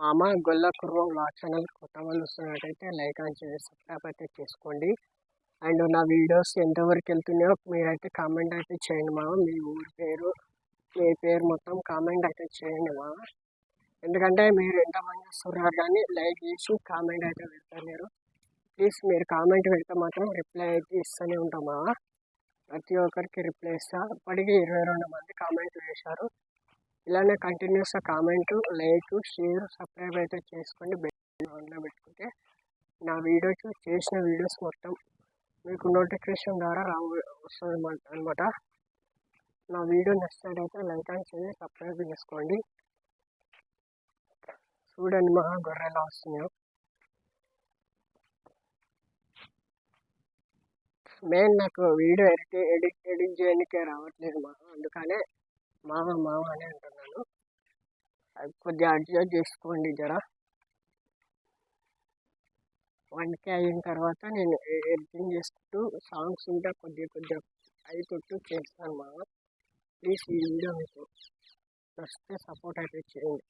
మామ గొల్ల Khurram vlog channel కొత్త వాళ్ళు వస్తున్నట్టయితే లైక్ అని చేసి సబ్స్క్రైబ్ అయితే చేసుకోండి. అండ్ నా వీడియోస్ ఎంతవరకు వెళ్తున్నాయో మీరైతే కామెంట్ అయితే చేయండి మామ. మీ ఊరి పేరు మీ పేరు మొత్తం కామెంట్ అయితే చేయండి మామ. ఎందుకంటే మీరు ఎంతమంది వస్తున్నారు కానీ లైక్ చేసి కామెంట్ అయితే పెడతారు. ప్లీజ్ మీరు కామెంట్ పెడితే మాత్రం రిప్లై అయితే ఇస్తూనే ఉంటాం మామ. ప్రతి ఒక్కరికి రిప్లై ఇస్తా. ఇప్పటికీ 22 మంది కామెంట్ చేశారు. ఇలానే కంటిన్యూస్గా కామెంట్, లైక్, షేర్, సబ్స్క్రైబ్ అయితే చేసుకోండి. బెల్ ఆన్లో పెట్టుకుంటే నా చేసిన వీడియోస్ మొత్తం మీకు నోటిఫికేషన్ ద్వారా వస్తుంది అనమాట. నా వీడియో నచ్చినట్టయితే లైక్ అని చేసి సబ్స్క్రైబ్ చేసుకోండి. చూడండి మా గొర్రెలా వస్తున్నాయో. మెయిన్ నాకు వీడియో ఎడిట్ చేయడానికే రావట్లేదు మా, అందుకనే మామ అని అంటున్నాను. అది కొద్దిగా అడ్జస్ట్ చేసుకోండి జర. 1K అయిన తర్వాత నేను ఎడిటింగ్ చేసుకుంటూ సాంగ్స్ ఉంటే కొద్దిగా అయిపోతూ చేస్తాను మామ. ప్లీజ్ ఈ వీడియో మీకు నచ్చితే సపోర్ట్ అయితే చేయండి.